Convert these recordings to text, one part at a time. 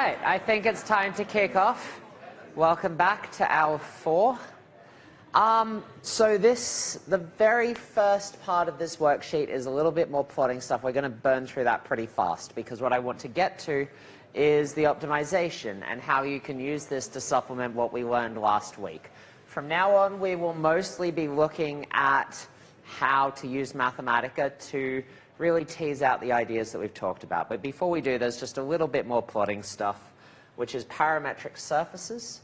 right, I think it's time to kick off. Welcome back to hour 4. The very first part of this worksheet is a little bit more plotting stuff. We're going to burn through that pretty fast because what I want to get to is the optimization and how you can use this to supplement what we learned last week. From now on, we will mostly be looking at how to use Mathematica to really tease out the ideas that we've talked about. But before we do, there's just a little bit more plotting stuff, which is parametric surfaces,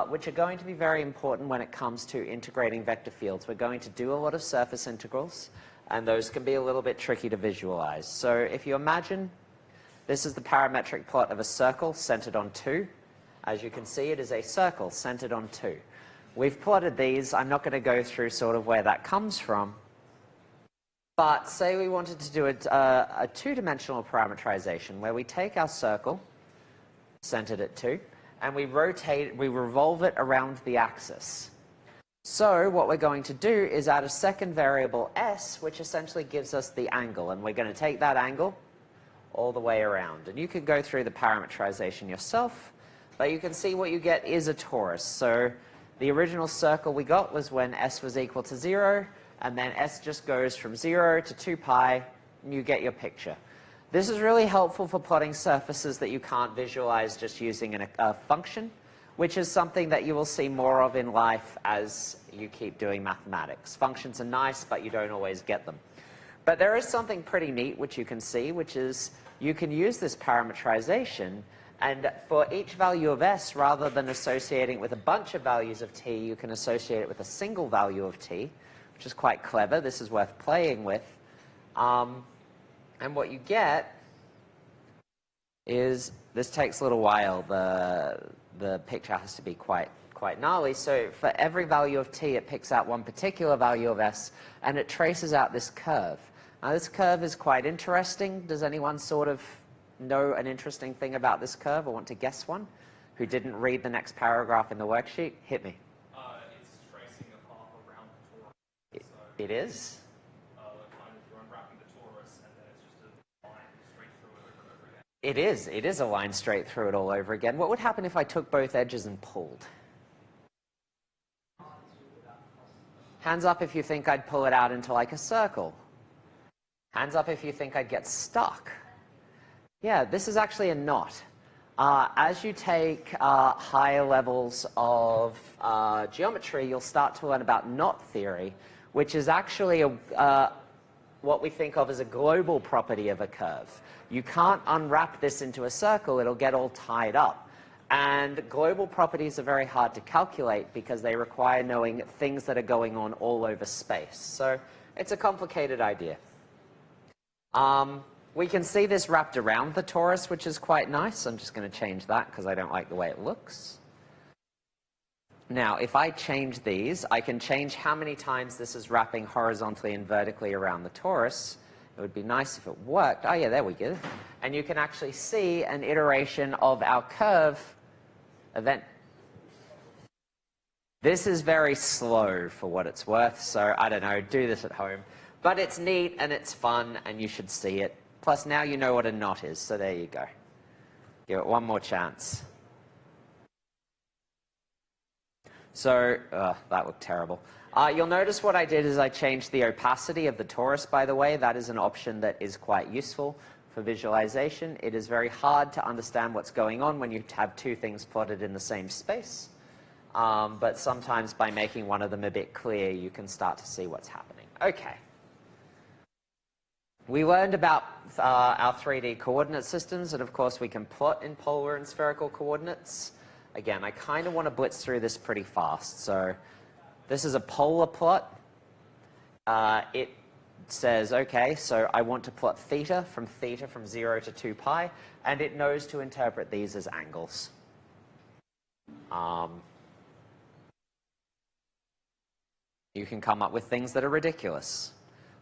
which are going to be very important when it comes to integrating vector fields. We're going to do a lot of surface integrals, and those can be a little bit tricky to visualize. So if you imagine this is the parametric plot of a circle centered on 2. As you can see, it is a circle centered on 2. We've plotted these. I'm not going to go through sort of where that comes from. But say we wanted to do a two-dimensional parametrization where we take our circle, centered at 2, and we revolve it around the axis. So what we're going to do is add a second variable s, which essentially gives us the angle. And we're going to take that angle all the way around. And you can go through the parametrization yourself, but you can see what you get is a torus. So the original circle we got was when s was equal to 0. And then s just goes from 0 to 2 pi, and you get your picture. This is really helpful for plotting surfaces that you can't visualize just using a function, which is something that you will see more of in life as you keep doing mathematics. Functions are nice, but you don't always get them. But there is something pretty neat which you can see, which is you can use this parametrization, and for each value of s, rather than associating it with a bunch of values of t, you can associate it with a single value of t, which is quite clever. This is worth playing with. And what you get is, this takes a little while. The picture has to be quite gnarly. So for every value of t, it picks out one particular value of s, and it traces out this curve. Now, this curve is quite interesting. Does anyone sort of know an interesting thing about this curve or want to guess one? Who didn't read the next paragraph in the worksheet? Hit me. It's tracing a path around the torus. It is? Kind of unwrapping the torus, and then it's just a line straight through it over and over again. It is. It is a line straight through it all over again. What would happen if I took both edges and pulled? Hands up if you think I'd pull it out into like a circle. Hands up if you think I'd get stuck. Yeah, this is actually a knot. As you take higher levels of geometry, you'll start to learn about knot theory, which is actually what we think of as a global property of a curve. You can't unwrap this into a circle. It'll get all tied up. And global properties are very hard to calculate because they require knowing things that are going on all over space. So it's a complicated idea. We can see this wrapped around the torus, which is quite nice. I'm just going to change that because I don't like the way it looks. Now, if I change these, I can change how many times this is wrapping horizontally and vertically around the torus. It would be nice if it worked. Oh, yeah, there we go. And you can actually see an iteration of our curve event. This is very slow for what it's worth, so I don't know, do this at home. But it's neat and it's fun and you should see it. Plus, now you know what a knot is, so there you go. Give it one more chance. So, that looked terrible. You'll notice what I did is I changed the opacity of the torus, by the way. That is an option that is quite useful for visualization. It is very hard to understand what's going on when you have two things plotted in the same space. But sometimes by making one of them a bit clear, you can start to see what's happening. Okay. We learned about our 3D coordinate systems, and of course we can plot in polar and spherical coordinates. Again, I kind of want to blitz through this pretty fast. So this is a polar plot. It says, okay, so I want to plot theta from 0 to 2 pi, and it knows to interpret these as angles. You can come up with things that are ridiculous.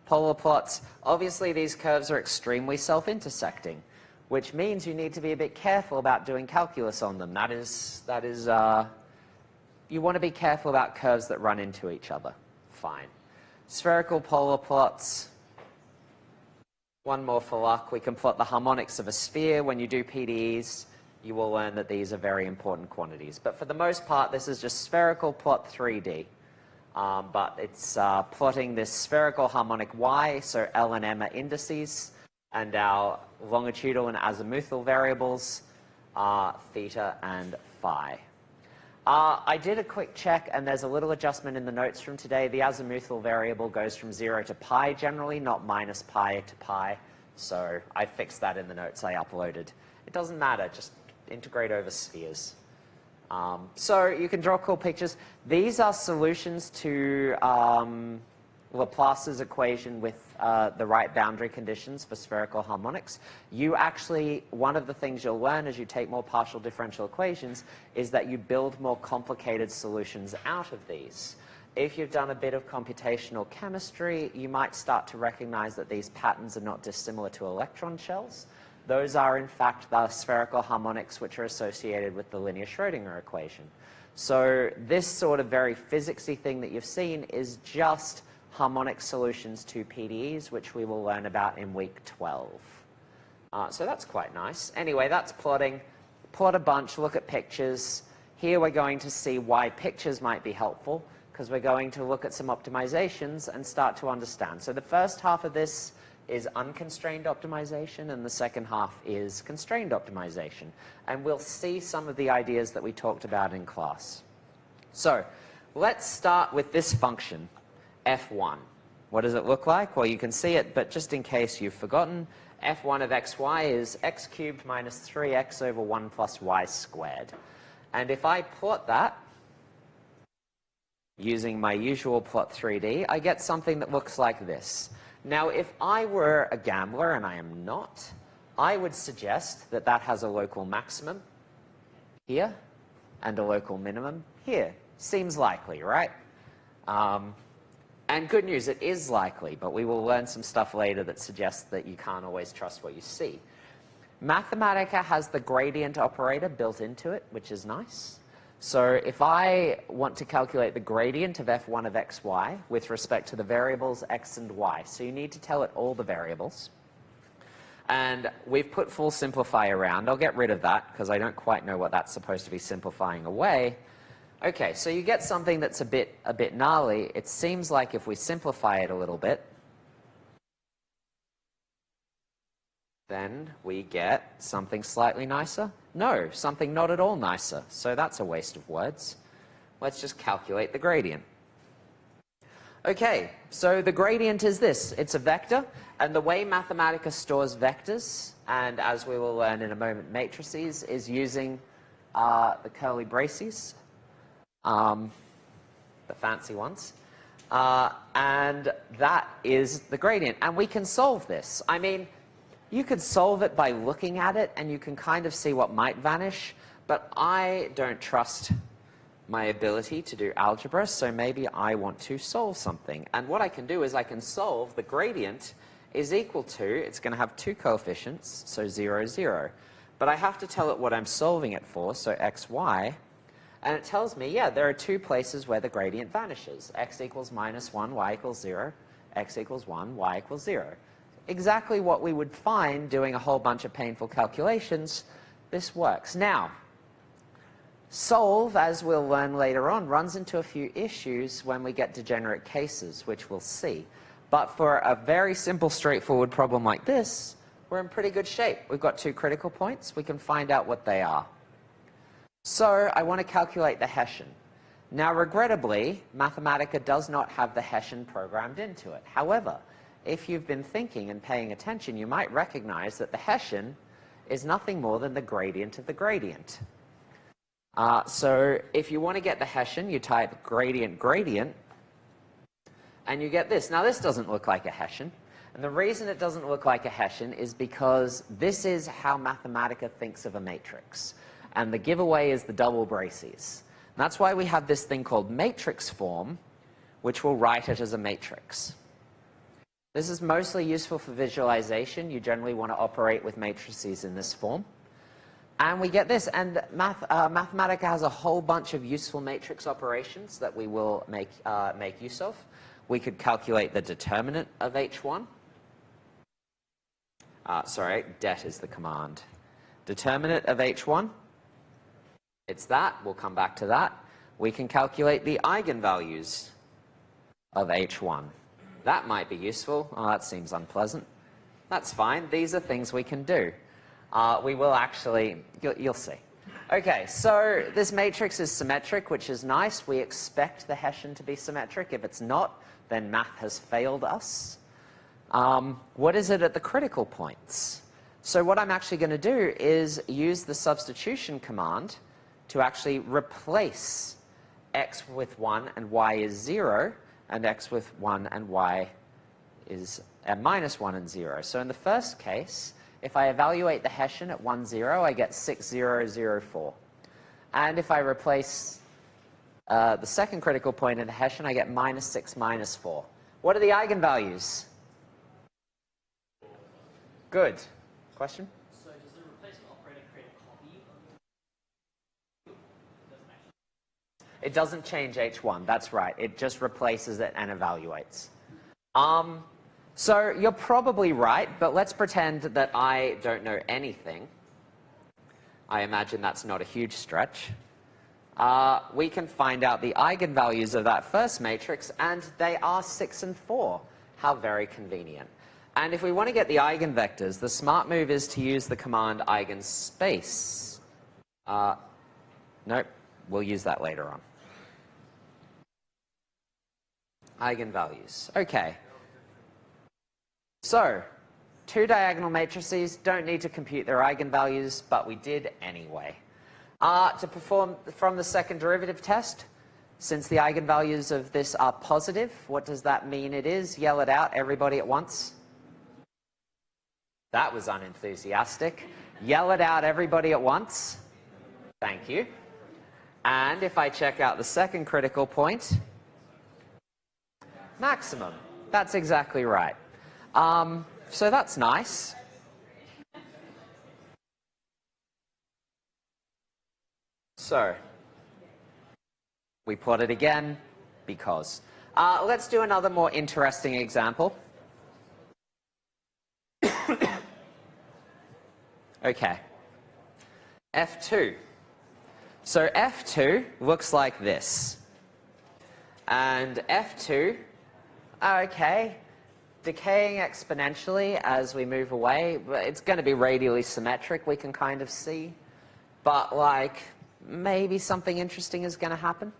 Polar plots, obviously these curves are extremely self-intersecting, which means you need to be a bit careful about doing calculus on them. You want to be careful about curves that run into each other. Fine. Spherical polar plots, one more for luck. We can plot the harmonics of a sphere when you do PDEs. you will learn that these are very important quantities. But for the most part, this is just spherical plot 3D. But it's plotting this spherical harmonic y, so L and M are indices, and our longitudinal and azimuthal variables are theta and phi. I did a quick check, and there's a little adjustment in the notes from today. The azimuthal variable goes from 0 to pi generally, not minus pi to pi. So I fixed that in the notes I uploaded. It doesn't matter, just integrate over spheres. So you can draw cool pictures. These are solutions to Laplace's equation with the right boundary conditions for spherical harmonics. You actually, one of the things you'll learn as you take more partial differential equations is that you build more complicated solutions out of these. If you've done a bit of computational chemistry, you might start to recognize that these patterns are not dissimilar to electron shells. Those are, in fact, the spherical harmonics which are associated with the linear Schrodinger equation. So this sort of very physicsy thing that you've seen is just harmonic solutions to PDEs, which we will learn about in week 12. So that's quite nice. Anyway, that's plotting. Plot a bunch, look at pictures. Here we're going to see why pictures might be helpful, because we're going to look at some optimizations and start to understand. So the first half of this is unconstrained optimization, and the second half is constrained optimization. And we'll see some of the ideas that we talked about in class. So let's start with this function, f1. What does it look like? Well, you can see it, but just in case you've forgotten, f1 of xy is x cubed minus 3x over 1 plus y squared. And if I plot that using my usual plot 3D, I get something that looks like this. Now, if I were a gambler, and I am not, I would suggest that that has a local maximum here and a local minimum here. Seems likely, right? And good news, it is likely, but we will learn some stuff later that suggests that you can't always trust what you see. Mathematica has the gradient operator built into it, which is nice. So if I want to calculate the gradient of f1 of xy with respect to the variables x and y, so you need to tell it all the variables. And we've put full simplify around. I'll get rid of that because I don't quite know what that's supposed to be simplifying away. Okay, so you get something that's a bit gnarly. It seems like if we simplify it a little bit, then we get something slightly nicer. No, something not at all nicer. So that's a waste of words. Let's just calculate the gradient. Okay, so the gradient is this. It's a vector, and the way Mathematica stores vectors, and as we will learn in a moment, matrices, is using the curly braces, the fancy ones. And that is the gradient. And we can solve this. I mean, you could solve it by looking at it, and you can kind of see what might vanish, but I don't trust my ability to do algebra, so maybe I want to solve something. And what I can do is I can solve the gradient is equal to, it's going to have two coefficients, so 0, 0. But I have to tell it what I'm solving it for, so x, y, and it tells me, yeah, there are two places where the gradient vanishes. X equals minus 1, y equals 0, x equals 1, y equals 0. Exactly what we would find doing a whole bunch of painful calculations. This works. Now, solve, as we'll learn later on, runs into a few issues when we get degenerate cases, which we'll see. But for a very simple, straightforward problem like this, we're in pretty good shape. We've got two critical points. We can find out what they are. So I want to calculate the Hessian. Now, regrettably, Mathematica does not have the Hessian programmed into it. However, if you've been thinking and paying attention, you might recognize that the Hessian is nothing more than the gradient of the gradient. So if you want to get the Hessian, you type gradient, gradient, and you get this. Now, this doesn't look like a Hessian. And the reason it doesn't look like a Hessian is because this is how Mathematica thinks of a matrix. And the giveaway is the double braces. And that's why we have this thing called matrix form, which will write it as a matrix. This is mostly useful for visualization. You generally want to operate with matrices in this form. And we get this. And Mathematica has a whole bunch of useful matrix operations that we will make use of. We could calculate the determinant of H1. Sorry, det is the command. Determinant of H1. it's that. We'll come back to that. We can calculate the eigenvalues of H1. That might be useful. Oh, that seems unpleasant. That's fine. These are things we can do. We will actually, you'll see. Okay, so this matrix is symmetric, which is nice. We expect the Hessian to be symmetric. If it's not, then math has failed us. What is it at the critical points? So what I'm actually going to do is use the substitution command to actually replace x with 1 and y is 0, and x with 1 and y is minus 1 and 0. So in the first case, if I evaluate the Hessian at 1, 0, I get 6, 0, 0, 4. And if I replace the second critical point in the Hessian, I get minus 6, minus 4. What are the eigenvalues? Good. Question? So does the replacement operator create a copy of It doesn't change H1, that's right. It just replaces it and evaluates. So you're probably right, but let's pretend that I don't know anything. I imagine that's not a huge stretch. We can find out the eigenvalues of that first matrix, and they are 6 and 4. How very convenient. And if we want to get the eigenvectors, the smart move is to use the command eigenspace. Nope, we'll use that later on. Eigenvalues. Okay. So, two diagonal matrices, don't need to compute their eigenvalues, but we did anyway. To perform from the second derivative test, since the eigenvalues of this are positive, what does that mean it is? Yell it out, everybody at once. That was unenthusiastic. Yell it out, everybody at once. Thank you. And if I check out the second critical point, maximum. That's exactly right. So that's nice. So we plot it again because. Let's do another more interesting example. Okay. F2. So F2 looks like this. And F2, okay, decaying exponentially as we move away. It's going to be radially symmetric, we can kind of see. But, like, maybe something interesting is going to happen.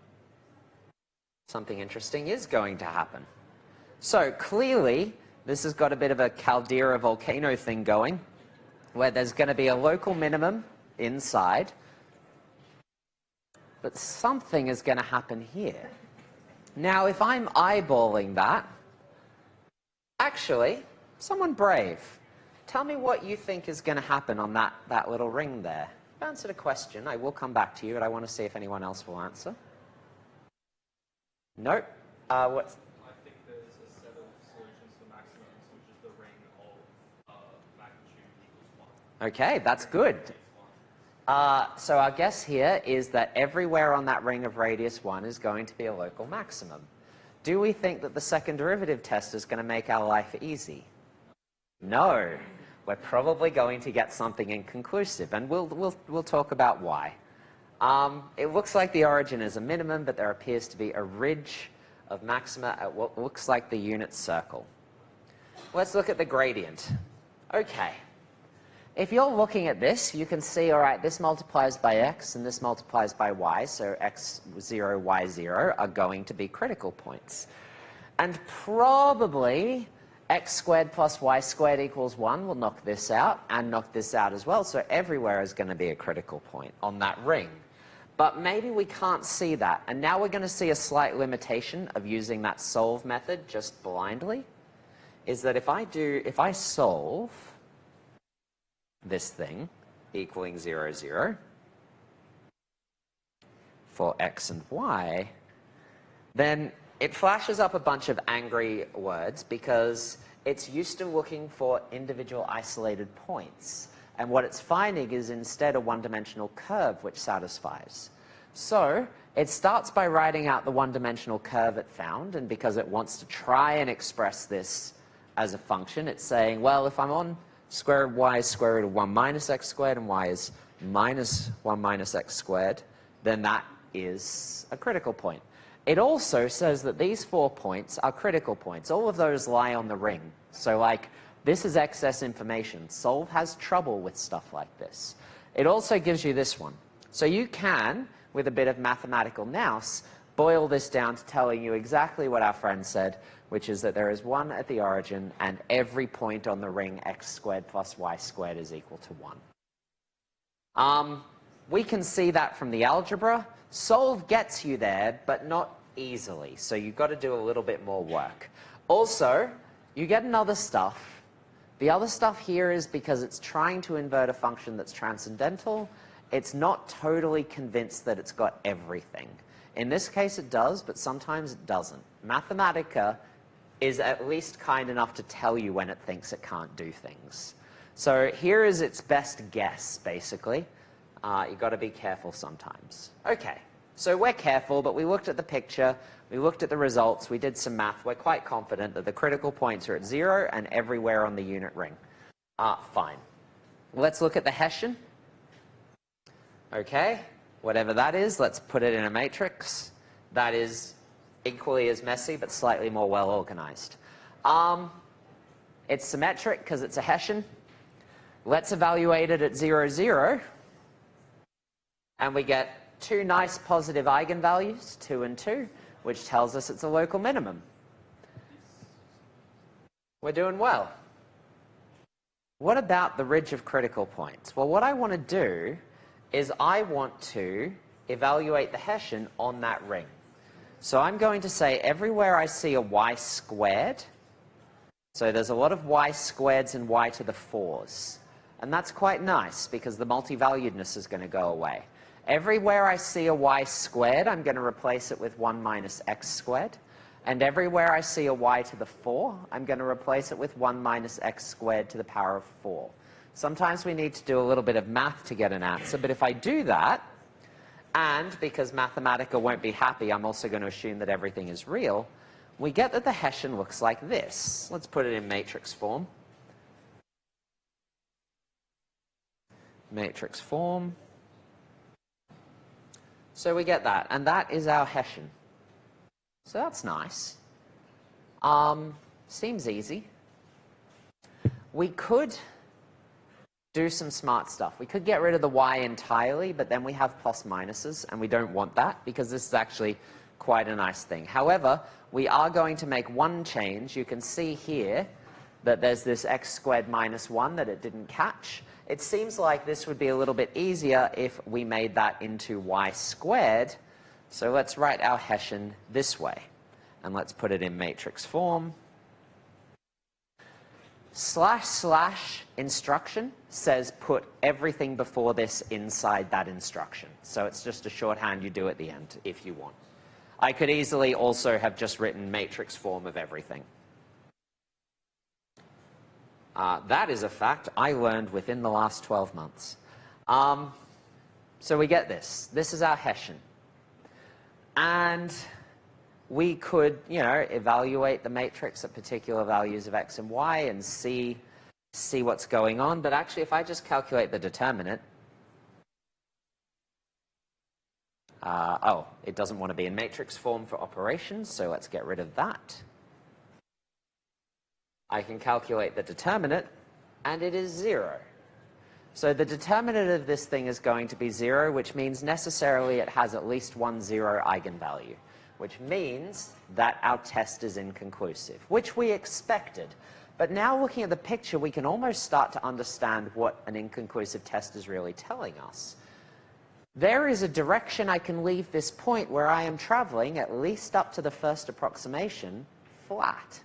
Something interesting is going to happen. So, clearly, this has got a bit of a caldera volcano thing going, where there's going to be a local minimum inside. But something is going to happen here. Now, if I'm eyeballing that, actually, someone brave, tell me what you think is going to happen on that little ring there. I've answered a question. I will come back to you, but I want to see if anyone else will answer. Nope. What's... I think there's a set of solutions for maximums, which is the ring of magnitude equals 1. Okay, that's good. So our guess here is that everywhere on that ring of radius 1 is going to be a local maximum. Do we think that the second derivative test is going to make our life easy? No. We're probably going to get something inconclusive, and we'll talk about why. It looks like the origin is a minimum, but there appears to be a ridge of maxima at what looks like the unit circle. Let's look at the gradient. Okay. If you're looking at this, you can see, all right, this multiplies by x and this multiplies by y, so x0, y0 are going to be critical points. And probably x squared plus y squared equals 1 will knock this out and knock this out as well, so everywhere is going to be a critical point on that ring. But maybe we can't see that, and now we're going to see a slight limitation of using that solve method just blindly, is that if I solve this thing equaling 0, 0 for x and y, then it flashes up a bunch of angry words because it's used to looking for individual isolated points. And what it's finding is instead a one-dimensional curve which satisfies. So it starts by writing out the one-dimensional curve it found, and because it wants to try and express this as a function, it's saying, well, if I'm on square root of y is square root of 1 minus x squared, and y is minus 1 minus x squared, then that is a critical point. It also says that these 4 points are critical points. All of those lie on the ring. So like, this is excess information. Solve has trouble with stuff like this. It also gives you this one. So you can, with a bit of mathematical nous, boil this down to telling you exactly what our friend said, which is that there is 1 at the origin, and every point on the ring x squared plus y squared is equal to 1. We can see that from the algebra. Solve gets you there, but not easily. So you've got to do a little bit more work. Also, you get another stuff. The other stuff here is because it's trying to invert a function that's transcendental. It's not totally convinced that it's got everything. In this case, it does, but sometimes it doesn't. Mathematica is at least kind enough to tell you when it thinks it can't do things. So here is its best guess, basically. You've got to be careful sometimes. Okay, so we're careful, but we looked at the picture, we looked at the results, we did some math. We're quite confident that the critical points are at 0 and everywhere on the unit ring. Fine. Let's look at the Hessian. Okay, whatever that is, let's put it in a matrix. That is equally as messy, but slightly more well organized. It's symmetric because it's a Hessian. Let's evaluate it at 0, 0. And we get 2 nice positive eigenvalues, 2 and 2, which tells us it's a local minimum. We're doing well. What about the ridge of critical points? Well, what I want to do is I want to evaluate the Hessian on that ring. So I'm going to say everywhere I see a y squared, so there's a lot of y squareds and y to the 4s. And that's quite nice because the multivaluedness is going to go away. Everywhere I see a y squared, I'm going to replace it with 1 minus x squared. And everywhere I see a y to the 4, I'm going to replace it with 1 minus x squared to the power of 4. Sometimes we need to do a little bit of math to get an answer, but if I do that, and because Mathematica won't be happy, I'm also going to assume that everything is real, we get that the Hessian looks like this. Let's put it in matrix form. Matrix form. So we get that, and that is our Hessian. So that's nice. Seems easy. We could do some smart stuff. We could get rid of the y entirely, but then we have plus minuses, and we don't want that because this is actually quite a nice thing. However, we are going to make one change. You can see here that there's this x squared minus 1 that it didn't catch. It seems like this would be a little bit easier if we made that into y squared. So let's write our Hessian this way. And let's put it in matrix form. / instruction says put everything before this inside that instruction. So it's just a shorthand you do at the end if you want. I could easily also have just written matrix form of everything. That is a fact I learned within the last 12 months. So we get this. This is our Hessian. And we could, you know, evaluate the matrix at particular values of x and y and see what's going on. But actually, if I just calculate the determinant, it doesn't want to be in matrix form for operations, so let's get rid of that. I can calculate the determinant, and it is 0. So the determinant of this thing is going to be 0, which means necessarily it has at least one 0 eigenvalue, which means that our test is inconclusive, which we expected. But now looking at the picture, we can almost start to understand what an inconclusive test is really telling us. There is a direction I can leave this point where I am traveling, at least up to the first approximation, flat.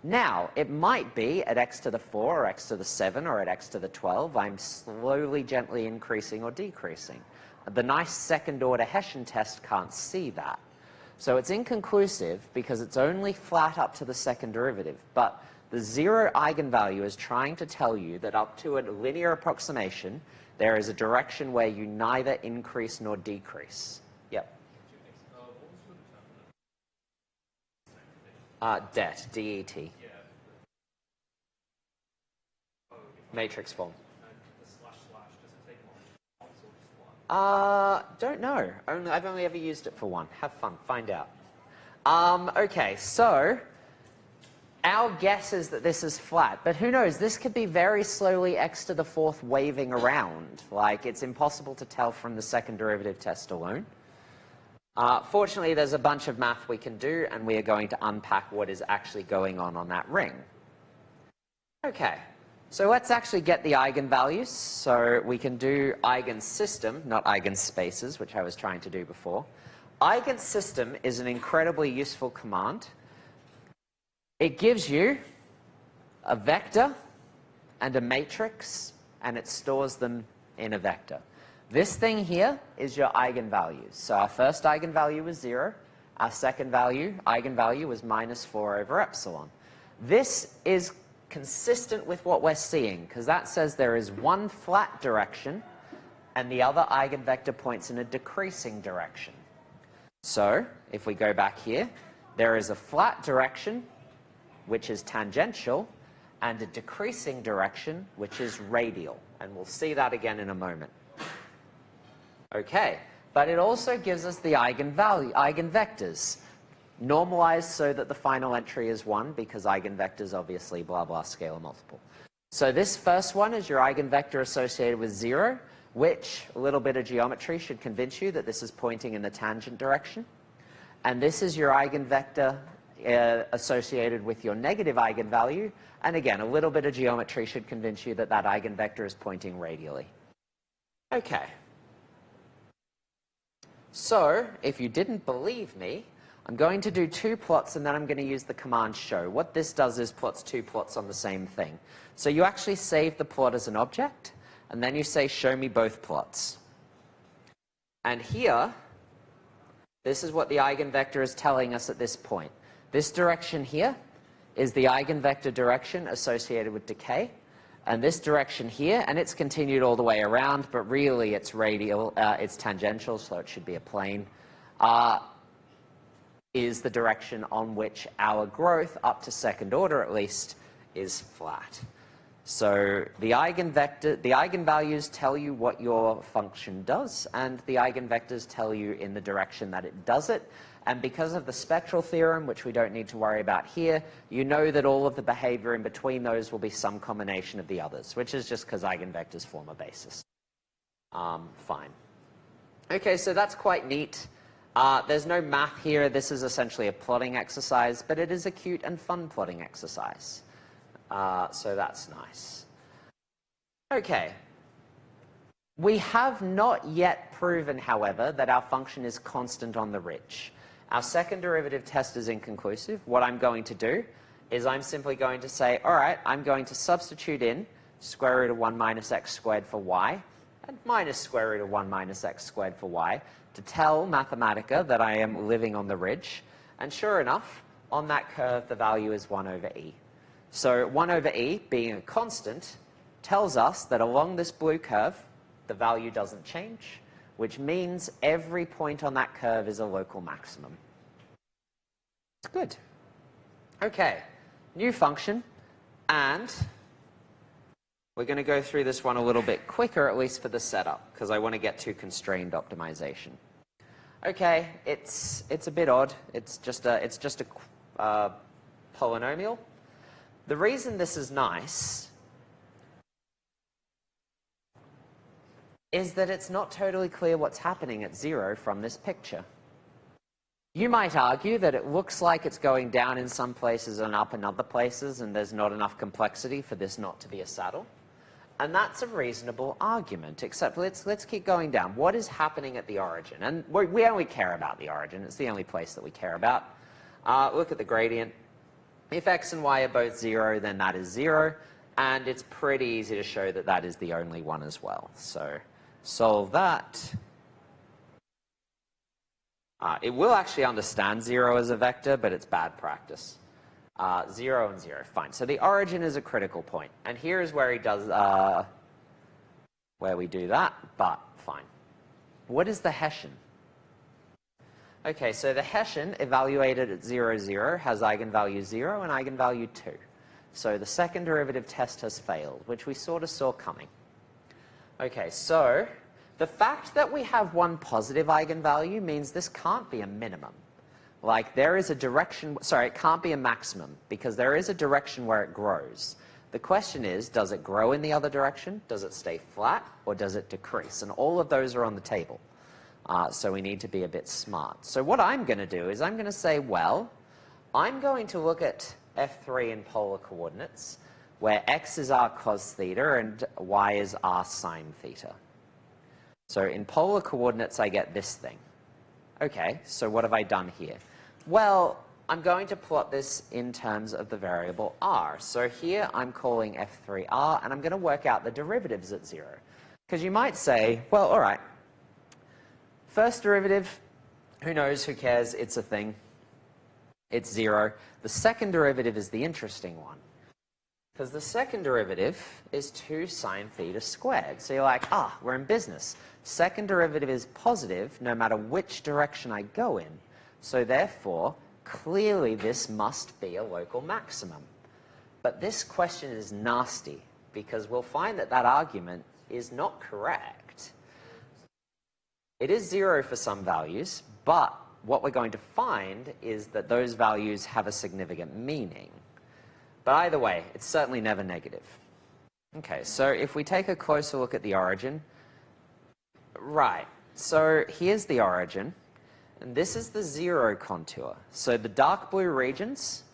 Now, it might be at x to the 4 or x to the 7 or at x to the 12, I'm slowly, gently increasing or decreasing. The nice second-order Hessian test can't see that. So it's inconclusive because it's only flat up to the second derivative. But the 0 eigenvalue is trying to tell you that up to a linear approximation, there is a direction where you neither increase nor decrease. Yep. Det, D-E-T. Yeah. Matrix form. And the // does it take long? Also just 1. Don't know. I've only ever used it for one. Have fun. Find out. Okay, so our guess is that this is flat, but who knows? This could be very slowly x to the fourth waving around. Like, it's impossible to tell from the second derivative test alone. Fortunately, there's a bunch of math we can do, and we are going to unpack what is actually going on that ring. Okay, so let's actually get the eigenvalues. So we can do eigensystem, not eigenspaces, which I was trying to do before. Eigensystem is an incredibly useful command. It gives you a vector and a matrix, and it stores them in a vector. This thing here is your eigenvalues. So our first eigenvalue was 0. Our second eigenvalue was -4 over epsilon. This is consistent with what we're seeing, because that says there is one flat direction, and the other eigenvector points in a decreasing direction. So if we go back here, there is a flat direction, which is tangential, and a decreasing direction, which is radial. And we'll see that again in a moment. Okay, but it also gives us the eigenvectors, normalized so that the final entry is 1, because eigenvectors obviously blah blah scalar multiple. So this first one is your eigenvector associated with 0, which a little bit of geometry should convince you that this is pointing in the tangent direction. And this is your eigenvector associated with your negative eigenvalue. And again, a little bit of geometry should convince you that that eigenvector is pointing radially. Okay. So, if you didn't believe me, I'm going to do 2 plots, and then I'm going to use the command show. What this does is plots 2 plots on the same thing. So you actually save the plot as an object, and then you say, show me both plots. And here, this is what the eigenvector is telling us at this point. This direction here is the eigenvector direction associated with decay. And this direction here, and it's continued all the way around, but really it's radial, it's tangential, so it should be a plane, is the direction on which our growth, up to second order at least, is flat. So the eigenvalues tell you what your function does, and the eigenvectors tell you in the direction that it does it. And because of the spectral theorem, which we don't need to worry about here, you know that all of the behavior in between those will be some combination of the others, which is just because eigenvectors form a basis. Fine. Okay, so that's quite neat. There's no math here. This is essentially a plotting exercise, but it is a cute and fun plotting exercise. So that's nice. Okay. We have not yet proven, however, that our function is constant on the ridge. Our second derivative test is inconclusive. What I'm going to do is I'm simply going to say, all right, I'm going to substitute in square root of 1 minus x squared for y and minus square root of 1 minus x squared for y to tell Mathematica that I am living on the ridge. And sure enough, on that curve, the value is 1 over e. So 1 over e, being a constant, tells us that along this blue curve, the value doesn't change, which means every point on that curve is a local maximum. It's good. Okay, new function, and we're going to go through this one a little bit quicker, at least for the setup, because I want to get to constrained optimization. Okay, it's a bit odd. It's just a polynomial. The reason this is nice is that it's not totally clear what's happening at 0 from this picture. You might argue that it looks like it's going down in some places and up in other places, and there's not enough complexity for this not to be a saddle. And that's a reasonable argument, except let's keep going down. What is happening at the origin? And we only care about the origin. It's the only place that we care about. Look at the gradient. If x and y are both 0, then that is 0. And it's pretty easy to show that that is the only one as well. So solve that. It will actually understand 0 as a vector, but it's bad practice. 0 and 0, fine. So the origin is a critical point. And here is where he does, where we do that, but fine. What is the Hessian? Okay, so the Hessian, evaluated at 0, 0, has eigenvalue 0 and eigenvalue 2. So the second derivative test has failed, which we sort of saw coming. Okay, so The fact that we have one positive eigenvalue means this can't be a minimum. Like, there is a direction, sorry, it can't be a maximum, because there is a direction where it grows. The question is, does it grow in the other direction? Does it stay flat? Or does it decrease? And all of those are on the table. So we need to be a bit smart. So what I'm going to do is I'm going to say, well, I'm going to look at F3 in polar coordinates, where x is r cos theta and y is r sine theta. So in polar coordinates, I get this thing. Okay, so what have I done here? Well, I'm going to plot this in terms of the variable r. So here I'm calling F3r, and I'm going to work out the derivatives at 0. Because you might say, well, all right, first derivative, who knows, who cares, it's a thing. It's 0. The second derivative is the interesting one. Because the second derivative is 2 sine theta squared. So you're like, we're in business. Second derivative is positive no matter which direction I go in. So therefore, clearly this must be a local maximum. But this question is nasty, because we'll find that that argument is not correct. It is 0 for some values, but what we're going to find is that those values have a significant meaning. But either way, it's certainly never negative. Okay, so if we take a closer look at the origin, right, so here's the origin, and this is the 0 contour. So the dark blue regions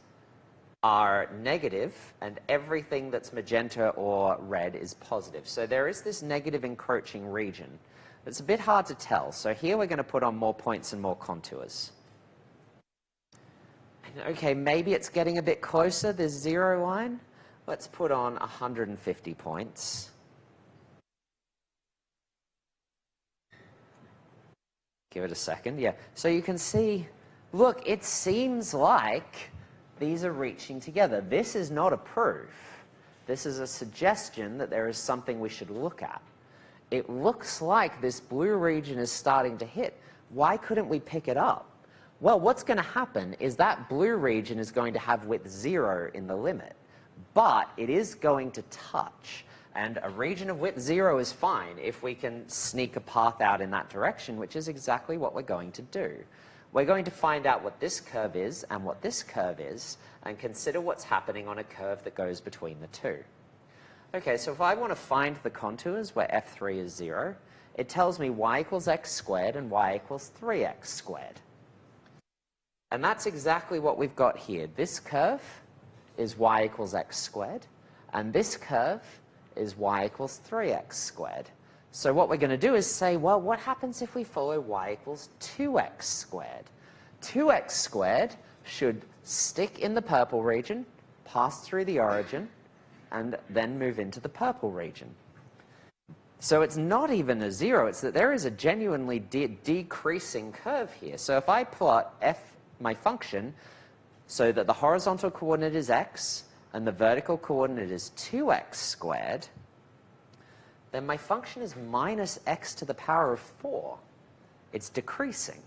are negative, and everything that's magenta or red is positive. So there is this negative encroaching region. It's a bit hard to tell. So here we're going to put on more points and more contours. Okay, maybe it's getting a bit closer, this 0 line. Let's put on 150 points. Give it a second, yeah. So you can see, look, it seems like these are reaching together. This is not a proof. This is a suggestion that there is something we should look at. It looks like this blue region is starting to hit. Why couldn't we pick it up? Well, what's going to happen is that blue region is going to have width 0 in the limit, but it is going to touch. And a region of width 0 is fine if we can sneak a path out in that direction, which is exactly what we're going to do. We're going to find out what this curve is and what this curve is, and consider what's happening on a curve that goes between the two. Okay, so if I want to find the contours where f3 is 0, it tells me y equals x squared and y equals 3x squared. And that's exactly what we've got here. This curve is y equals x squared, and this curve is y equals 3x squared. So what we're going to do is say, well, what happens if we follow y equals 2x squared? 2x squared should stick in the purple region, pass through the origin, and then move into the purple region. So it's not even a 0, it's that there is a genuinely decreasing curve here. So if I plot my function so that the horizontal coordinate is x and the vertical coordinate is 2x squared, then my function is minus x to the power of 4. It's decreasing.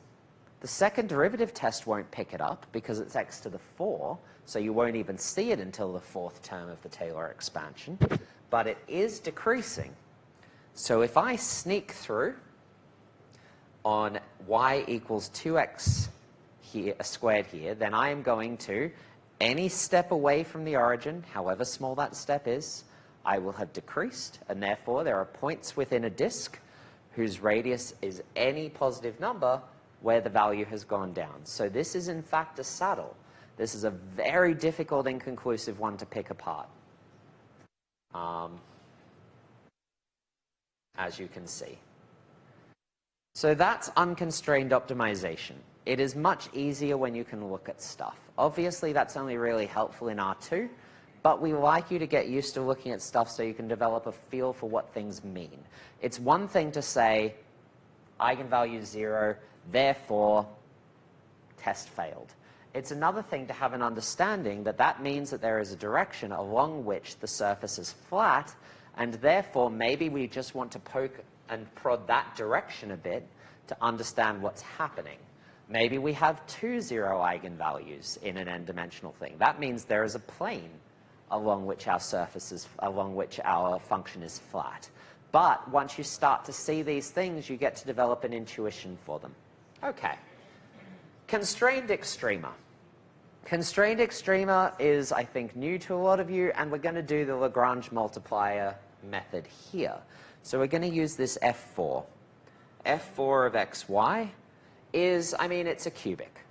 The second derivative test won't pick it up because it's x to the 4, so you won't even see it until the fourth term of the Taylor expansion, but it is decreasing. So if I sneak through on y equals 2x here, squared here, then I am going to, any step away from the origin, however small that step is, I will have decreased, and therefore there are points within a disk whose radius is any positive number where the value has gone down. So this is in fact a saddle. This is a very difficult, inconclusive one to pick apart, as you can see. So that's unconstrained optimization. It is much easier when you can look at stuff. Obviously, that's only really helpful in R2, but we like you to get used to looking at stuff so you can develop a feel for what things mean. It's one thing to say, eigenvalue 0, therefore, test failed. It's another thing to have an understanding that that means that there is a direction along which the surface is flat, and therefore maybe we just want to poke and prod that direction a bit to understand what's happening. Maybe we have 2 0 eigenvalues in an n-dimensional thing. That means there is a plane along which our surface is, along which our function is flat. But once you start to see these things, you get to develop an intuition for them. Okay. Constrained extrema. Constrained extrema is, I think, new to a lot of you, and we're going to do the Lagrange multiplier method here. So we're going to use this F4. F4 of xy is, I mean, it's a cubic.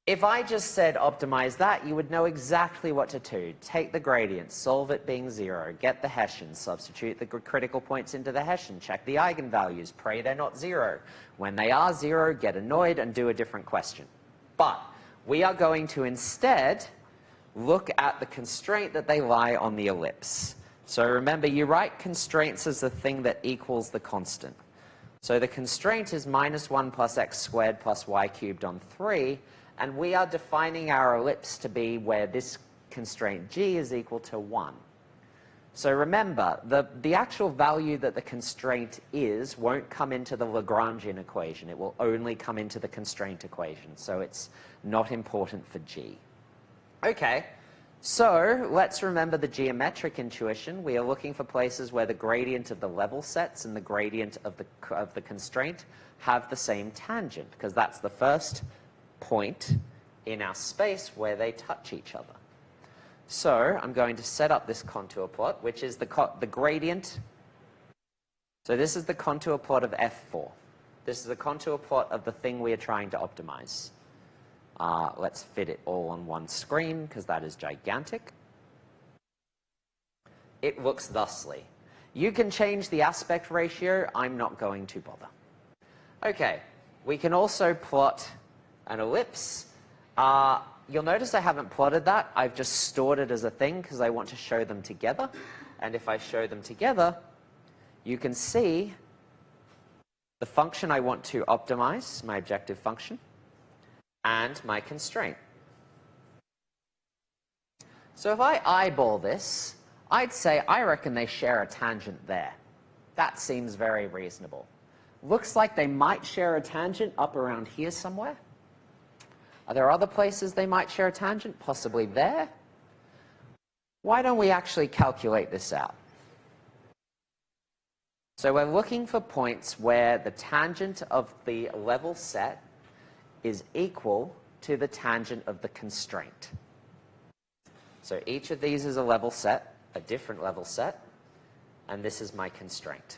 If I just said optimize that, you would know exactly what to do. Take the gradient, solve it being 0, get the Hessian, substitute the critical points into the Hessian, check the eigenvalues, pray they're not 0. When they are 0, get annoyed and do a different question. But we are going to instead look at the constraint that they lie on the ellipse. So remember, you write constraints as the thing that equals the constant. So the constraint is minus 1 plus x squared plus y cubed on 3. And we are defining our ellipse to be where this constraint g is equal to 1. So remember, the actual value that the constraint is won't come into the Lagrangian equation. It will only come into the constraint equation. So it's not important for g. Okay, so let's remember the geometric intuition. We are looking for places where the gradient of the level sets and the gradient of the constraint have the same tangent, because that's the first point in our space where they touch each other. So I'm going to set up this contour plot, which is the gradient. So this is the contour plot of F4. This is the contour plot of the thing we are trying to optimize. Let's fit it all on one screen, because that is gigantic. It looks thusly. You can change the aspect ratio. I'm not going to bother. Okay, we can also plot an ellipse. You'll notice I haven't plotted that. I've just stored it as a thing because I want to show them together. And if I show them together, you can see the function I want to optimize, my objective function, and my constraint. So if I eyeball this, I'd say I reckon they share a tangent there. That seems very reasonable. Looks like they might share a tangent up around here somewhere. Are there other places they might share a tangent? Possibly there. Why don't we actually calculate this out? So we're looking for points where the tangent of the level set is equal to the tangent of the constraint. So each of these is a level set, a different level set, and this is my constraint.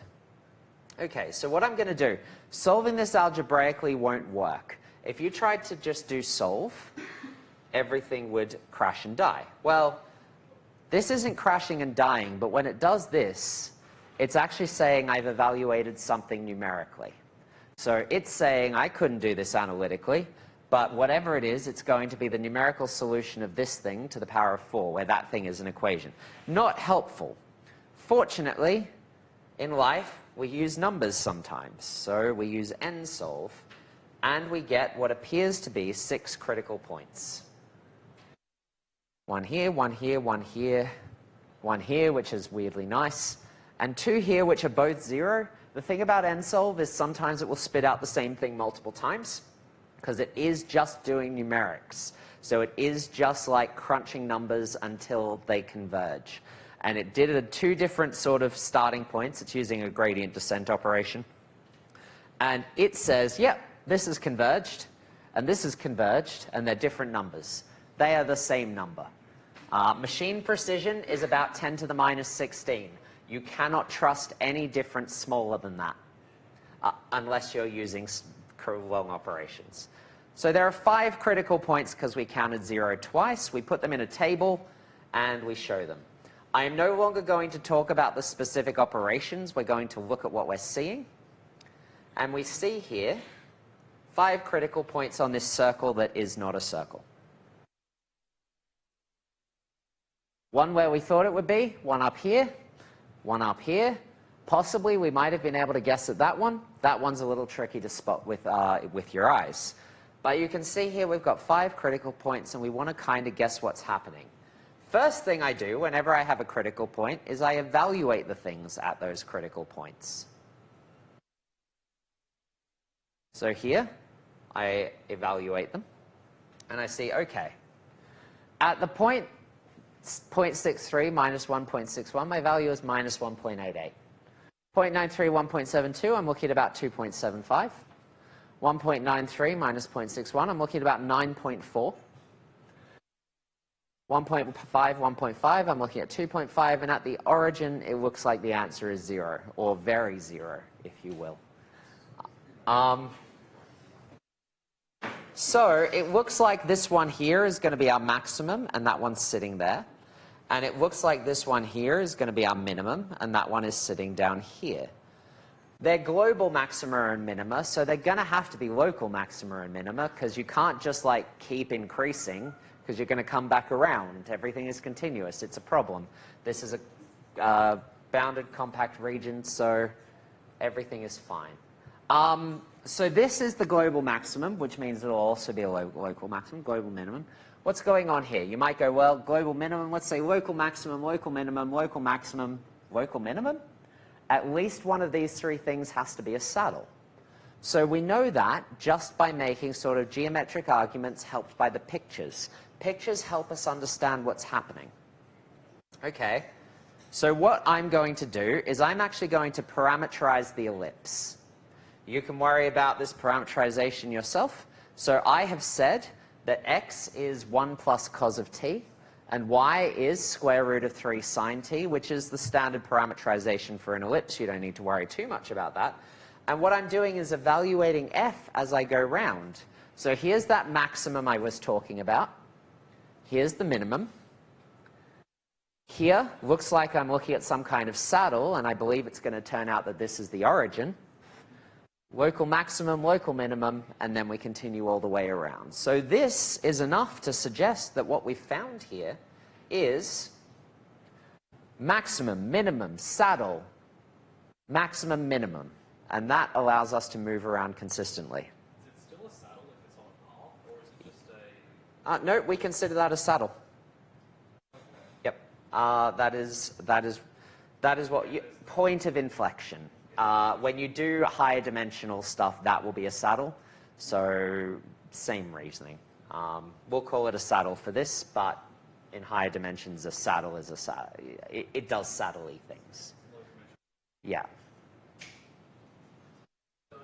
Okay, so what I'm going to do, solving this algebraically won't work. If you tried to just do solve, everything would crash and die. Well, this isn't crashing and dying, but when it does this, it's actually saying I've evaluated something numerically. So it's saying I couldn't do this analytically, but whatever it is, it's going to be the numerical solution of this thing to the power of 4, where that thing is an equation. Not helpful. Fortunately, in life, we use numbers sometimes. So we use nsolve, and we get what appears to be 6 critical points. One here, one here, one here, one here, which is weirdly nice, and 2 here, which are both 0. The thing about nsolve is sometimes it will spit out the same thing multiple times, because it is just doing numerics. So it is just like crunching numbers until they converge. And it did it at 2 different sort of starting points. It's using a gradient descent operation. And it says, yep, this is converged, and this is converged, and they're different numbers. They are the same number. Machine precision is about 10 to the minus 16. You cannot trust any difference smaller than that, unless you're using long operations. So there are 5 critical points because we counted 0 twice. We put them in a table, and we show them. I am no longer going to talk about the specific operations. We're going to look at what we're seeing. And we see here 5 critical points on this circle that is not a circle. One where we thought it would be, one up here, one up here. Possibly we might have been able to guess at that one. That one's a little tricky to spot with your eyes. But you can see here we've got 5 critical points, and we want to kind of guess what's happening. First thing I do whenever I have a critical point is I evaluate the things at those critical points. So here, I evaluate them, and I see, okay, at the point 0.63 minus 1.61, my value is minus 1.88. 0.93, 1.72, I'm looking at about 2.75. 1.93 minus 0.61, I'm looking at about 9.4. 1.5, 1.5, I'm looking at 2.5, and at the origin, it looks like the answer is 0, or very 0, if you will. So it looks like this one here is going to be our maximum, and that one's sitting there. And it looks like this one here is going to be our minimum, and that one is sitting down here. They're global maxima and minima, so they're going to have to be local maxima and minima, because you can't just like keep increasing, because you're going to come back around. Everything is continuous. It's a problem. This is a bounded compact region, so everything is fine. So this is the global maximum, which means it'll also be a local maximum, global minimum. What's going on here? You might go, well, global minimum, let's say local maximum, local minimum, local maximum, local minimum. At least one of these three things has to be a saddle. So we know that just by making sort of geometric arguments helped by the pictures. Pictures help us understand what's happening. Okay, so what I'm going to do is I'm actually going to parameterize the ellipse. You can worry about this parameterization yourself. So I have said that x is 1 plus cos of t, and y is square root of 3 sine t, which is the standard parameterization for an ellipse. You don't need to worry too much about that. And what I'm doing is evaluating f as I go round. So here's that maximum I was talking about. Here's the minimum. Here looks like I'm looking at some kind of saddle, and I believe it's going to turn out that this is the origin. Local maximum, local minimum, and then we continue all the way around. So this is enough to suggest that what we found here is maximum, minimum, saddle, maximum, minimum. And that allows us to move around consistently. Is it still a saddle if it's on off, or is it just a... No, we consider that a saddle. Yep. That is what you, point of inflection. When you do higher dimensional stuff, that will be a saddle. So same reasoning. We'll call it a saddle for this, but in higher dimensions, a saddle is a saddle. It does saddle-y things. Yeah. So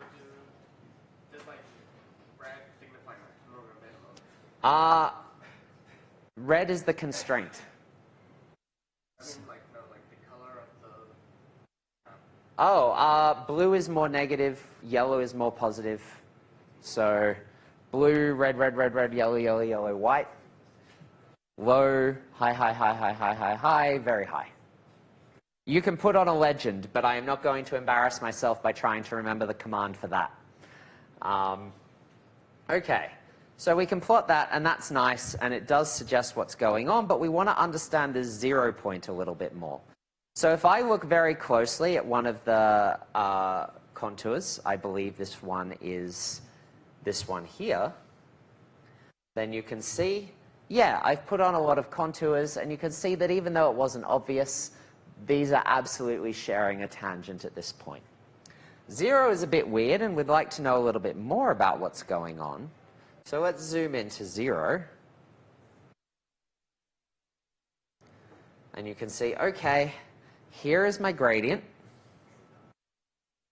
does like red signify maximum or minimum? Red is the constraint. I mean like no, like the color of the Blue is more negative, yellow is more positive. So blue, red, red, red, red, yellow, yellow, yellow, white. Low, high, high, high, high, high, high, high, very high. You can put on a legend, but I am not going to embarrass myself by trying to remember the command for that. Okay, so we can plot that, and that's nice, and it does suggest what's going on, but we want to understand this 0 point a little bit more. So if I look very closely at one of the contours, I believe this one is this one here, then you can see, yeah, I've put on a lot of contours, and you can see that even though it wasn't obvious, these are absolutely sharing a tangent at this point. 0 is a bit weird, and we'd like to know a little bit more about what's going on. So let's zoom into 0. And you can see, okay, here is my gradient,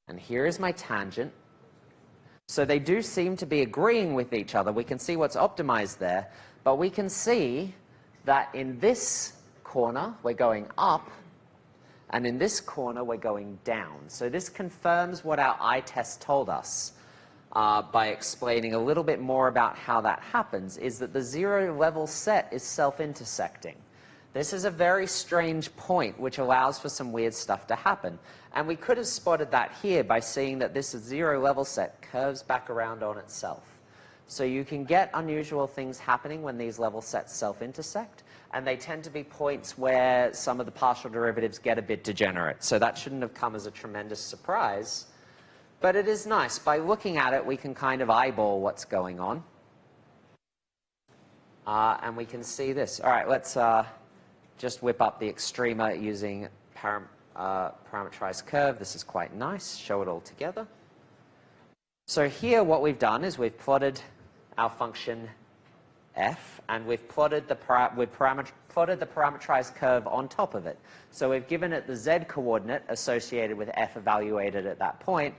and here is my tangent. So they do seem to be agreeing with each other. We can see what's optimized there, but we can see that in this corner, we're going up, and in this corner, we're going down. So this confirms what our eye test told us by explaining a little bit more about how that happens, is that the 0 level set is self-intersecting. This is a very strange point which allows for some weird stuff to happen. And we could have spotted that here by seeing that this 0 level set curves back around on itself. So you can get unusual things happening when these level sets self-intersect, and they tend to be points where some of the partial derivatives get a bit degenerate. So that shouldn't have come as a tremendous surprise. But it is nice. By looking at it, we can kind of eyeball what's going on. And we can see this. All right, let's just whip up the extrema using parameterized curve. This is quite nice. Show it all together. So here what we've done is we've plotted our function f, and we've plotted the parameterized curve on top of it. So we've given it the z coordinate associated with f evaluated at that point,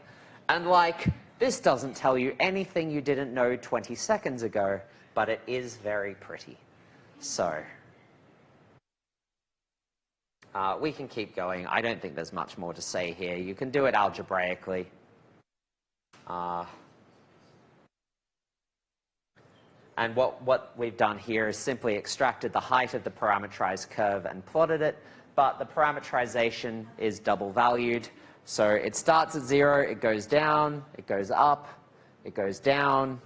and like, this doesn't tell you anything you didn't know 20 seconds ago, but it is very pretty. So we can keep going. I don't think there's much more to say here. You can do it algebraically. And what we've done here is simply extracted the height of the parameterized curve and plotted it, but the parameterization is double valued. So it starts at 0, it goes down, it goes up, it goes down,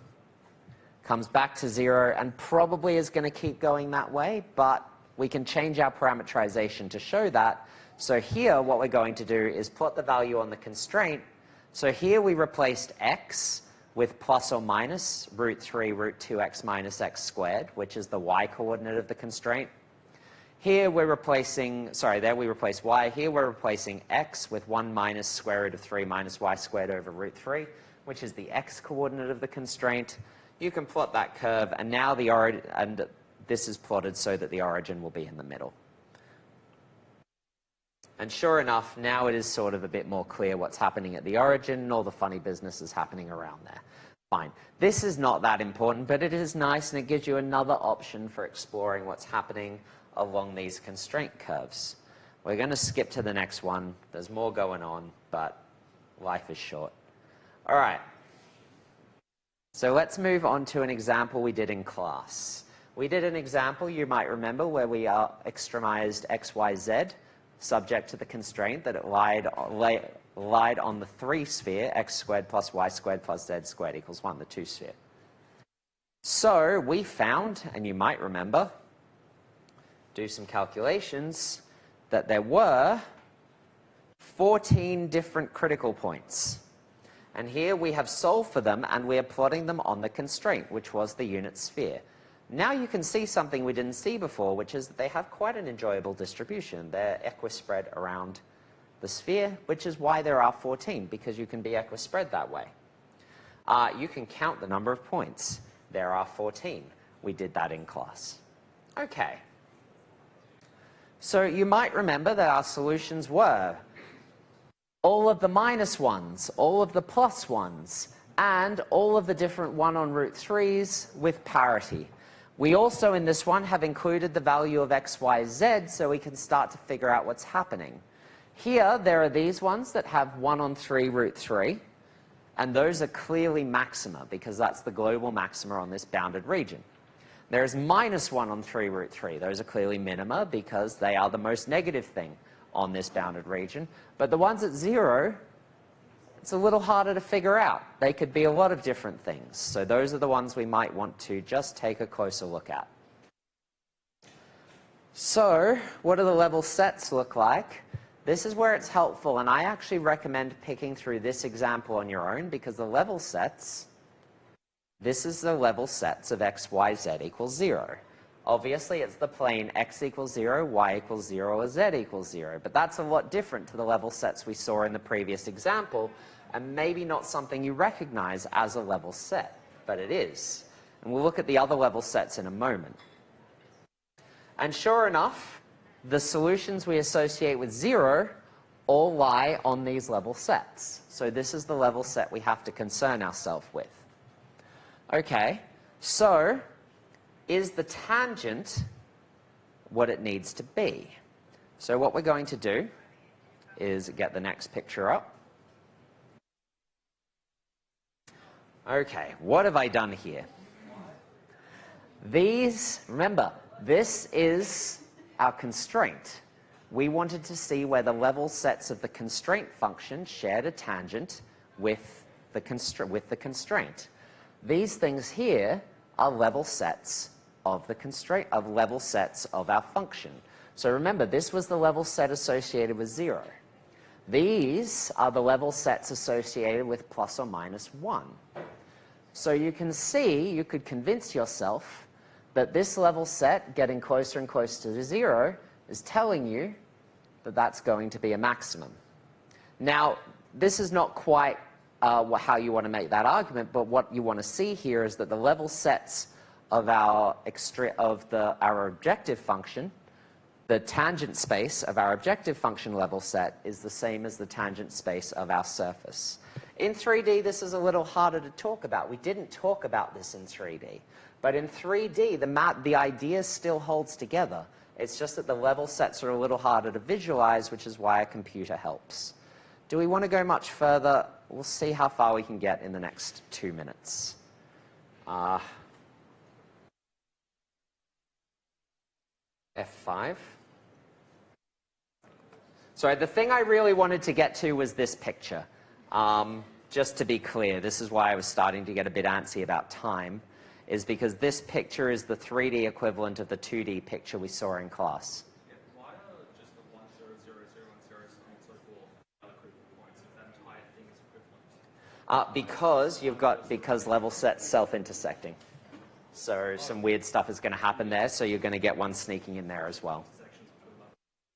comes back to 0, and probably is going to keep going that way, but we can change our parameterization to show that. So here, what we're going to do is plot the value on the constraint. So here we replaced x with plus or minus root 3 root 2x minus x squared, which is the y coordinate of the constraint. Here we're replacing, sorry, there we replace y. Here we're replacing x with 1 minus square root of 3 minus y squared over root 3, which is the x coordinate of the constraint. You can plot that curve, and now the origin, and this is plotted so that the origin will be in the middle. And sure enough, now it is sort of a bit more clear what's happening at the origin, and all the funny business is happening around there. Fine. This is not that important, but it is nice, and it gives you another option for exploring what's happening along these constraint curves. We're going to skip to the next one. There's more going on, but life is short. All right. So let's move on to an example we did in class. We did an example, you might remember, where we extremized x, y, z, subject to the constraint that it lied on the 3 sphere, x squared plus y squared plus z squared equals 1, the 2 sphere. So we found, and you might remember, do some calculations, that there were 14 different critical points. And here we have solved for them, and we are plotting them on the constraint, which was the unit sphere. Now you can see something we didn't see before, which is that they have quite an enjoyable distribution. They're equispread around the sphere, which is why there are 14, because you can be equispread that way. You can count the number of points. There are 14. We did that in class. Okay. So you might remember that our solutions were all of the minus ones, all of the plus ones, and all of the different 1 on root 3s with parity. We also, in this one, have included the value of x, y, z, so we can start to figure out what's happening. Here, there are these ones that have 1 on 3 root 3, and those are clearly maxima, because that's the global maxima on this bounded region. There's minus 1 on 3 root 3. Those are clearly minima, because they are the most negative thing on this bounded region. But the ones at 0, it's a little harder to figure out. They could be a lot of different things. So those are the ones we might want to just take a closer look at. So what do the level sets look like? This is where it's helpful, and I actually recommend picking through this example on your own, because the level sets, this is the level sets of x, y, z equals 0. Obviously, it's the plane x equals 0, y equals 0, or z equals 0. But that's a lot different to the level sets we saw in the previous example, and maybe not something you recognize as a level set, but it is. And we'll look at the other level sets in a moment. And sure enough, the solutions we associate with 0 all lie on these level sets. So this is the level set we have to concern ourselves with. Okay, so is the tangent what it needs to be? So what we're going to do is get the next picture up. Okay, what have I done here? These, remember, this is our constraint. We wanted to see where the level sets of the constraint function shared a tangent with the constraint. These things here are level sets of the constraint, of level sets of our function. So remember, this was the level set associated with 0. These are the level sets associated with plus or minus 1. So you can see, you could convince yourself that this level set, getting closer and closer to 0, is telling you that that's going to be a maximum. Now, this is not quite how you want to make that argument, but what you want to see here is that the level sets of our objective function, the tangent space of our objective function level set is the same as the tangent space of our surface. In 3D, this is a little harder to talk about. We didn't talk about this in 3D. But in 3D, the idea still holds together. It's just that the level sets are a little harder to visualize, which is why a computer helps. Do we want to go much further? We'll see how far we can get in the next 2 minutes. F5. Sorry, the thing I really wanted to get to was this picture. Just to be clear, this is why I was starting to get a bit antsy about time, is because this picture is the 3D equivalent of the 2D picture we saw in class. Yeah, why are just the 1, 0, 0, 0, and 0 circle equivalent points if that entire thing is equivalent? Because level set's self-intersecting. So some weird stuff is going to happen there, so you're going to get one sneaking in there as well.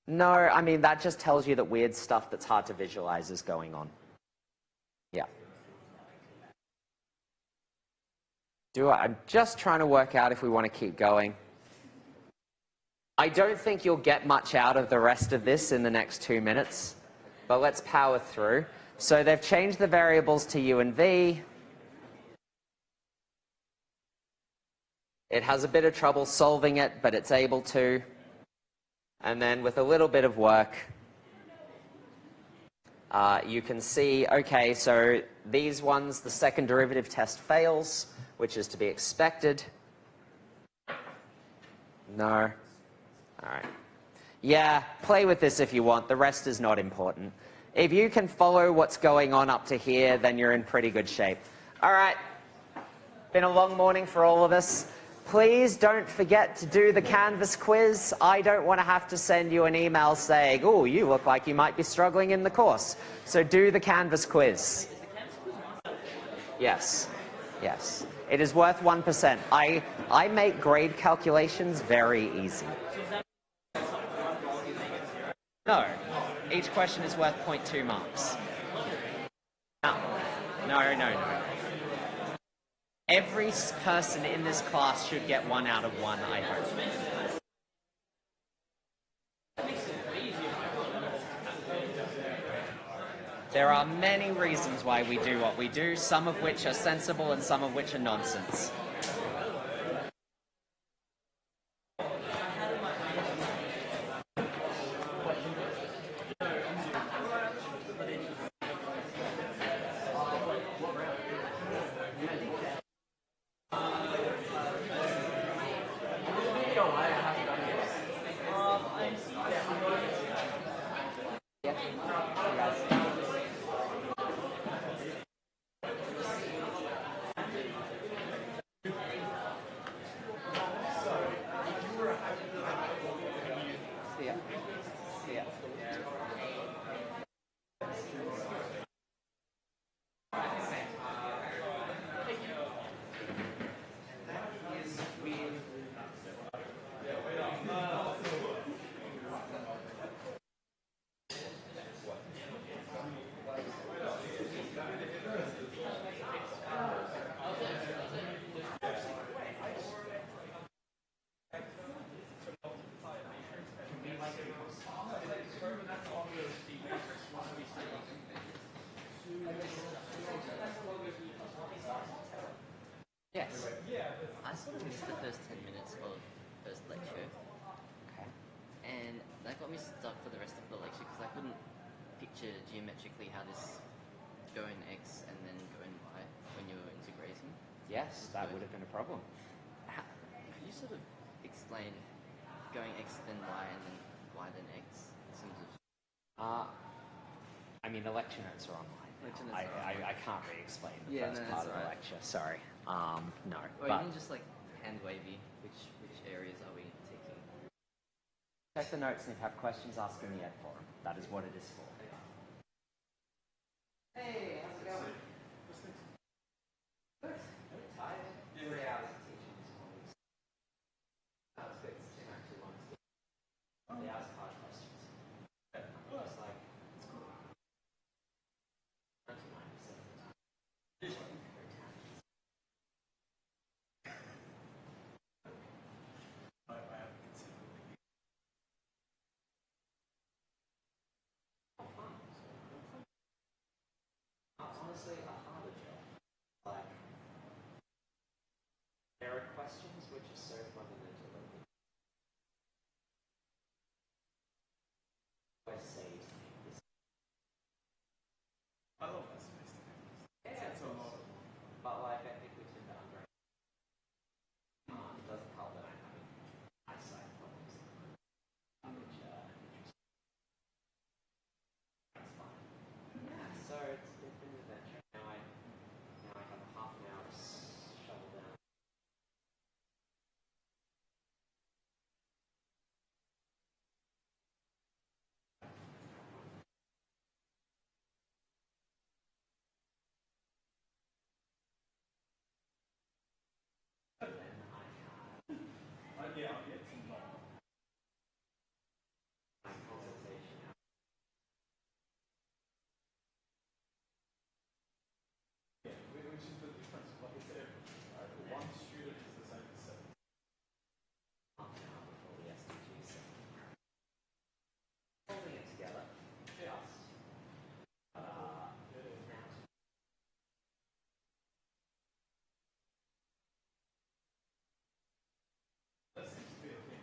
No, I mean, that just tells you that weird stuff that's hard to visualize is going on. Yeah. I'm just trying to work out if we want to keep going. I don't think you'll get much out of the rest of this in the next 2 minutes, but let's power through. So they've changed the variables to u and v. It has a bit of trouble solving it, but it's able to. And then with a little bit of work, you can see, okay, so these ones, the second derivative test fails, which is to be expected. No. All right. Yeah, play with this if you want. The rest is not important. If you can follow what's going on up to here, then you're in pretty good shape. All right. Been a long morning for all of us. Please don't forget to do the Canvas quiz. I don't want to have to send you an email saying, oh, you look like you might be struggling in the course. So do the Canvas quiz. Yes. Yes. It is worth 1%. I make grade calculations very easy. No. Each question is worth 0.2 marks. No. No. Every person in this class should get 1 out of 1, I hope. There are many reasons why we do what we do, some of which are sensible and some of which are nonsense. Yes. I sort of missed the first 10 minutes of first lecture, Okay. and that got me stuck for the rest of the lecture because I couldn't picture geometrically how this go in X and then go in Y when you were integrating. Yes, that would have been a problem. Could you sort of explain going X then Y and then Y then X in terms of... I mean, the lecture notes are online. Lecture notes I can't re-explain the Yeah, first no, part of that's the alright. lecture. Sorry. No. Or But even just like hand wavy, which areas are we taking? check the notes, and if you have questions, ask in the ed forum. That is what it is for. Hey, how's it going? Good. Tired? 3 hours of teaching this morning. That was good. Tim actually wants to. They asked hard questions. Just like, it's cool. 99% of the time. honestly a harder job. Like, there are questions which are so fundamental that I say to me, this I love that space. it's a lot. But like, I think we tend to underestimate. It doesn't help that I'm having eyesight problems, which that's fine. Yeah, so it's been an adventure. Now I have a half an hour to shovel down. Yeah, I'll get some more. My consultation. Yeah, which is the difference. Like it's everything, right? One student is the same as seven. Half an hour before the SDG session. Holding it together. Just. Now. That seems to be a thing.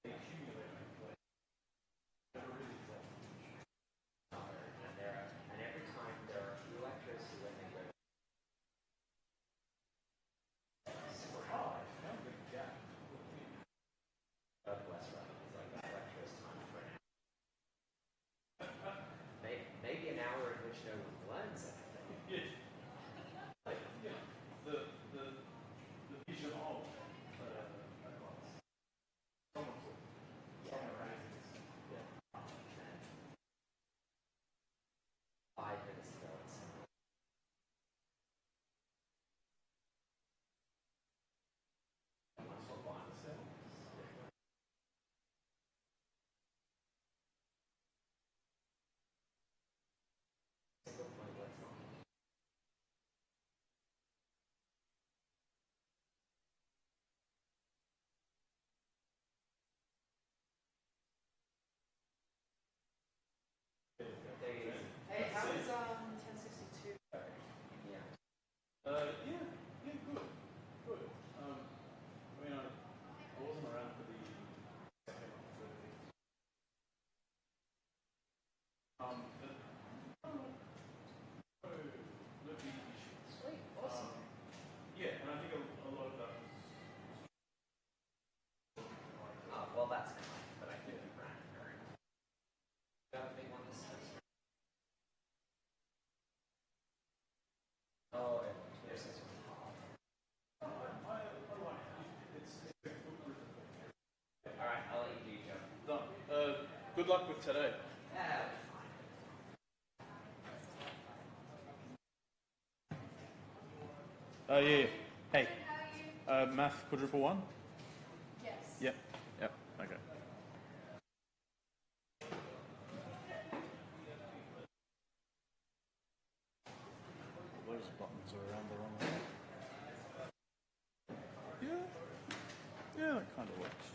They accumulate like never really drop. And every time there are a few lecturers who, when they go, Oh, I found the gap. God bless right, it's like this lecturer's time for an hour. Maybe an hour in which no one learns anything. Yeah. Like, you know, the vision of a class. Someone took. Someone raised this. Yeah. 5 minutes ago, it's That's what line is set. single point, let's not. Hey, how is 1062? Yeah. Yeah, good. Good. I mean, I wasn't around for the second or third thing. But no big issues. Sweet, awesome. Yeah, and I think a lot of that was Well, that's kind, but I think you ran very. Got a big one this semester. Oh, this is hard. I like it. It's a good group of things. All right, I'll let you do your job. Done. Good luck with today. Yeah. Yeah. Hey. Math quadruple one? Yes. Yep. Okay. Those buttons are around the wrong way. Yeah, that kind of works.